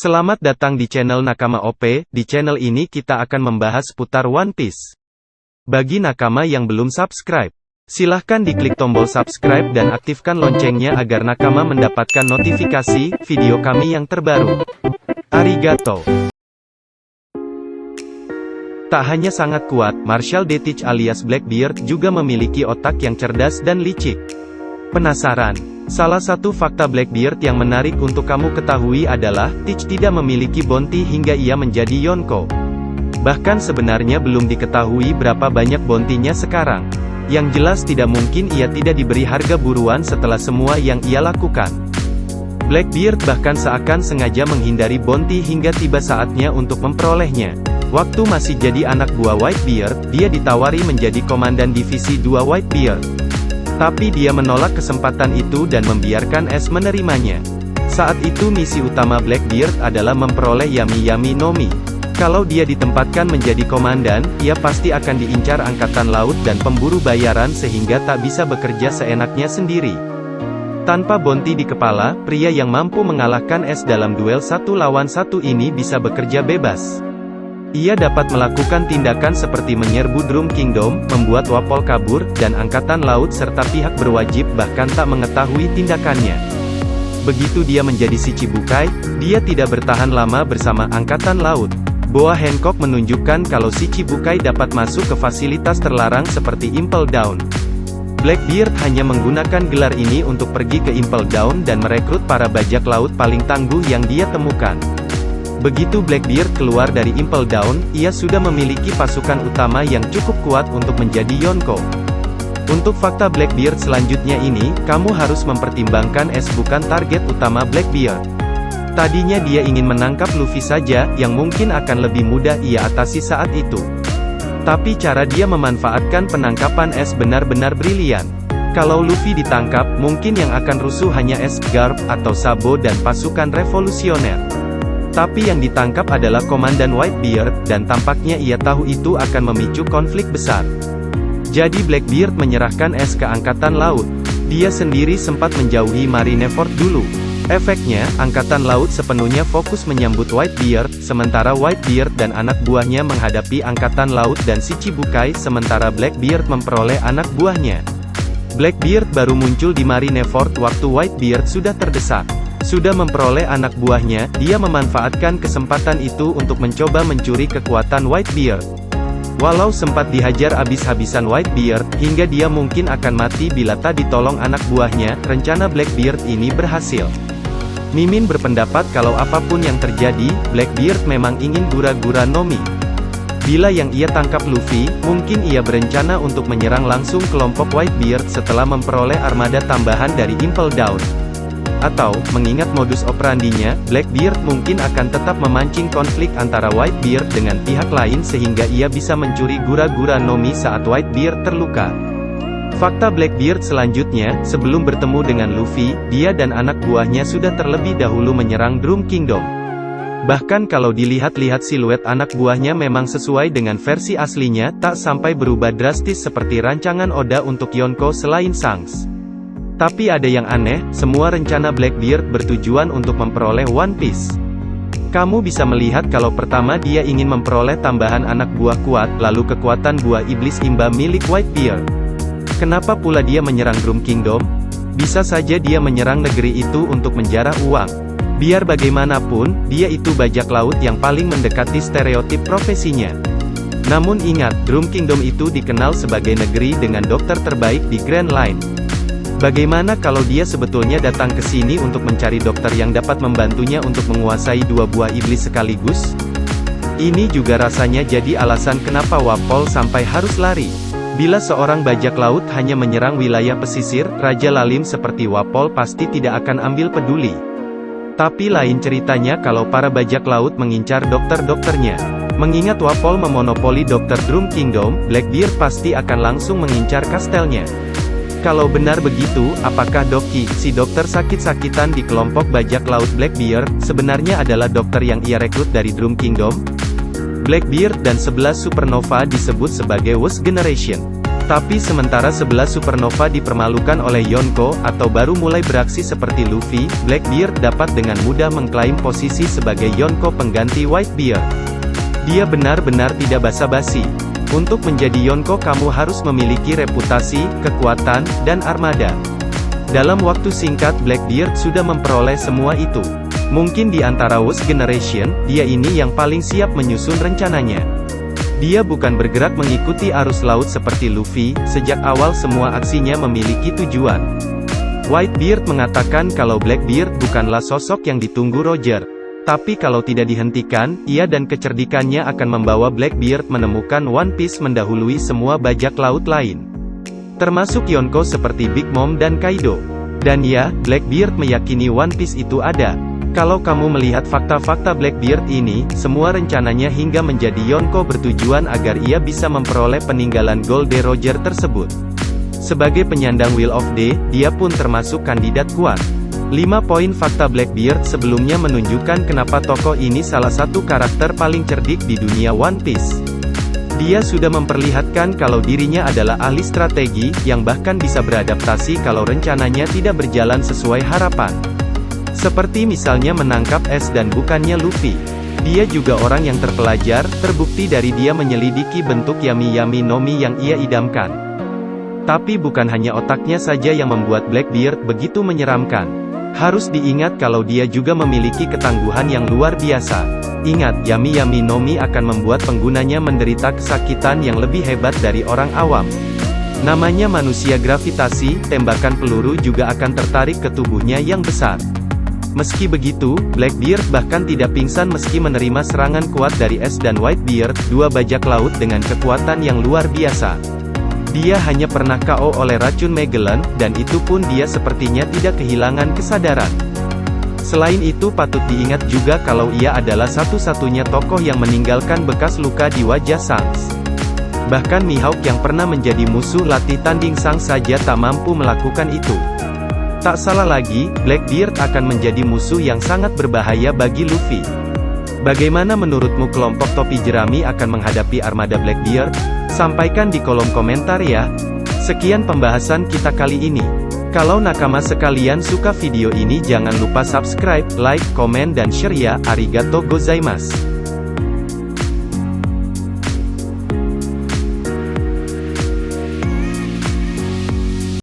Selamat datang di channel Nakama OP. Di channel ini kita akan membahas seputar One Piece. Bagi nakama yang belum subscribe, silahkan diklik tombol subscribe dan aktifkan loncengnya agar nakama mendapatkan notifikasi video kami yang terbaru. Arigato. Tak hanya sangat kuat, Marshall D. Teach alias Blackbeard juga memiliki otak yang cerdas dan licik. Penasaran? Salah satu fakta Blackbeard yang menarik untuk kamu ketahui adalah, Teach tidak memiliki bounty hingga ia menjadi Yonko. Bahkan sebenarnya belum diketahui berapa banyak bounty-nya sekarang. Yang jelas tidak mungkin ia tidak diberi harga buruan setelah semua yang ia lakukan. Blackbeard bahkan seakan sengaja menghindari bounty hingga tiba saatnya untuk memperolehnya. Waktu masih jadi anak buah Whitebeard, dia ditawari menjadi komandan divisi 2 Whitebeard. Tapi dia menolak kesempatan itu dan membiarkan Ace menerimanya. Saat itu misi utama Blackbeard adalah memperoleh Yami-Yami no Mi. Kalau dia ditempatkan menjadi komandan, ia pasti akan diincar angkatan laut dan pemburu bayaran sehingga tak bisa bekerja seenaknya sendiri. Tanpa bounty di kepala, pria yang mampu mengalahkan Ace dalam duel 1 lawan 1 ini bisa bekerja bebas. Ia dapat melakukan tindakan seperti menyerbu Drum Kingdom, membuat Wapol kabur, dan angkatan laut serta pihak berwajib bahkan tak mengetahui tindakannya. Begitu dia menjadi Shichibukai, dia tidak bertahan lama bersama angkatan laut. Boa Hancock menunjukkan kalau Shichibukai dapat masuk ke fasilitas terlarang seperti Impel Down. Blackbeard hanya menggunakan gelar ini untuk pergi ke Impel Down dan merekrut para bajak laut paling tangguh yang dia temukan. Begitu Blackbeard keluar dari Impel Down, ia sudah memiliki pasukan utama yang cukup kuat untuk menjadi Yonko. Untuk fakta Blackbeard selanjutnya ini, kamu harus mempertimbangkan Ace bukan target utama Blackbeard. Tadinya dia ingin menangkap Luffy saja, yang mungkin akan lebih mudah ia atasi saat itu. Tapi cara dia memanfaatkan penangkapan Ace benar-benar brilian. Kalau Luffy ditangkap, mungkin yang akan rusuh hanya Ace, Garp, atau Sabo dan pasukan revolusioner. Tapi yang ditangkap adalah Komandan Whitebeard, dan tampaknya ia tahu itu akan memicu konflik besar. Jadi Blackbeard menyerahkan Ace ke Angkatan Laut. Dia sendiri sempat menjauhi Marineford dulu. Efeknya, Angkatan Laut sepenuhnya fokus menyambut Whitebeard, sementara Whitebeard dan anak buahnya menghadapi Angkatan Laut dan Shichibukai, sementara Blackbeard memperoleh anak buahnya. Blackbeard baru muncul di Marineford waktu Whitebeard sudah terdesak. Sudah memperoleh anak buahnya, dia memanfaatkan kesempatan itu untuk mencoba mencuri kekuatan Whitebeard. Walau sempat dihajar habis-habisan Whitebeard, hingga dia mungkin akan mati bila tak ditolong anak buahnya, rencana Blackbeard ini berhasil. Mimin berpendapat kalau apapun yang terjadi, Blackbeard memang ingin Gura-Gura no Mi. Bila yang ia tangkap Luffy, mungkin ia berencana untuk menyerang langsung kelompok Whitebeard setelah memperoleh armada tambahan dari Impel Down. Atau, mengingat modus operandinya, Blackbeard mungkin akan tetap memancing konflik antara Whitebeard dengan pihak lain sehingga ia bisa mencuri Gura-Gura no Mi saat Whitebeard terluka. Fakta Blackbeard selanjutnya, sebelum bertemu dengan Luffy, dia dan anak buahnya sudah terlebih dahulu menyerang Drum Kingdom. Bahkan kalau dilihat-lihat siluet anak buahnya memang sesuai dengan versi aslinya, tak sampai berubah drastis seperti rancangan Oda untuk Yonko selain Shanks. Tapi ada yang aneh, semua rencana Blackbeard bertujuan untuk memperoleh One Piece. Kamu bisa melihat kalau pertama dia ingin memperoleh tambahan anak buah kuat, lalu kekuatan buah iblis imba milik Whitebeard. Kenapa pula dia menyerang Drum Kingdom? Bisa saja dia menyerang negeri itu untuk menjarah uang. Biar bagaimanapun, dia itu bajak laut yang paling mendekati stereotip profesinya. Namun ingat, Drum Kingdom itu dikenal sebagai negeri dengan dokter terbaik di Grand Line. Bagaimana kalau dia sebetulnya datang ke sini untuk mencari dokter yang dapat membantunya untuk menguasai 2 buah iblis sekaligus? Ini juga rasanya jadi alasan kenapa Wapol sampai harus lari. Bila seorang bajak laut hanya menyerang wilayah pesisir, Raja Lalim seperti Wapol pasti tidak akan ambil peduli. Tapi lain ceritanya kalau para bajak laut mengincar dokter-dokternya. Mengingat Wapol memonopoli dokter Drum Kingdom, Blackbeard pasti akan langsung mengincar kastelnya. Kalau benar begitu, apakah Doki, si dokter sakit-sakitan di kelompok bajak laut Blackbeard, sebenarnya adalah dokter yang ia rekrut dari Drum Kingdom? Blackbeard dan 11 supernova disebut sebagai Worst Generation. Tapi sementara 11 supernova dipermalukan oleh Yonko, atau baru mulai beraksi seperti Luffy, Blackbeard dapat dengan mudah mengklaim posisi sebagai Yonko pengganti Whitebeard. Dia benar-benar tidak basa-basi. Untuk menjadi Yonko kamu harus memiliki reputasi, kekuatan, dan armada. Dalam waktu singkat Blackbeard sudah memperoleh semua itu. Mungkin di antara Worst Generation, dia ini yang paling siap menyusun rencananya. Dia bukan bergerak mengikuti arus laut seperti Luffy, sejak awal semua aksinya memiliki tujuan. Whitebeard mengatakan kalau Blackbeard bukanlah sosok yang ditunggu Roger. Tapi kalau tidak dihentikan, ia dan kecerdikannya akan membawa Blackbeard menemukan One Piece mendahului semua bajak laut lain. Termasuk Yonko seperti Big Mom dan Kaido. Dan ya, Blackbeard meyakini One Piece itu ada. Kalau kamu melihat fakta-fakta Blackbeard ini, semua rencananya hingga menjadi Yonko bertujuan agar ia bisa memperoleh peninggalan Gold Roger tersebut. Sebagai penyandang Wheel of Day, dia pun termasuk kandidat kuat. 5 poin fakta Blackbeard sebelumnya menunjukkan kenapa tokoh ini salah satu karakter paling cerdik di dunia One Piece. Dia sudah memperlihatkan kalau dirinya adalah ahli strategi, yang bahkan bisa beradaptasi kalau rencananya tidak berjalan sesuai harapan. Seperti misalnya menangkap S dan bukannya Luffy. Dia juga orang yang terpelajar, terbukti dari dia menyelidiki bentuk Yami-Yami no Mi yang ia idamkan. Tapi bukan hanya otaknya saja yang membuat Blackbeard begitu menyeramkan. Harus diingat kalau dia juga memiliki ketangguhan yang luar biasa. Ingat, Yami-Yami no Mi akan membuat penggunanya menderita kesakitan yang lebih hebat dari orang awam. Namanya manusia gravitasi, tembakan peluru juga akan tertarik ke tubuhnya yang besar. Meski begitu, Blackbeard bahkan tidak pingsan meski menerima serangan kuat dari S dan Whitebeard, dua bajak laut dengan kekuatan yang luar biasa. Dia hanya pernah KO oleh racun Magellan, dan itu pun dia sepertinya tidak kehilangan kesadaran. Selain itu patut diingat juga kalau ia adalah satu-satunya tokoh yang meninggalkan bekas luka di wajah Shanks. Bahkan Mihawk yang pernah menjadi musuh latih tanding Shanks saja tak mampu melakukan itu. Tak salah lagi, Blackbeard akan menjadi musuh yang sangat berbahaya bagi Luffy. Bagaimana menurutmu kelompok topi jerami akan menghadapi armada Blackbeard? Sampaikan di kolom komentar ya. Sekian pembahasan kita kali ini. Kalau nakama sekalian suka video ini jangan lupa subscribe, like, komen dan share ya. Arigato gozaimasu.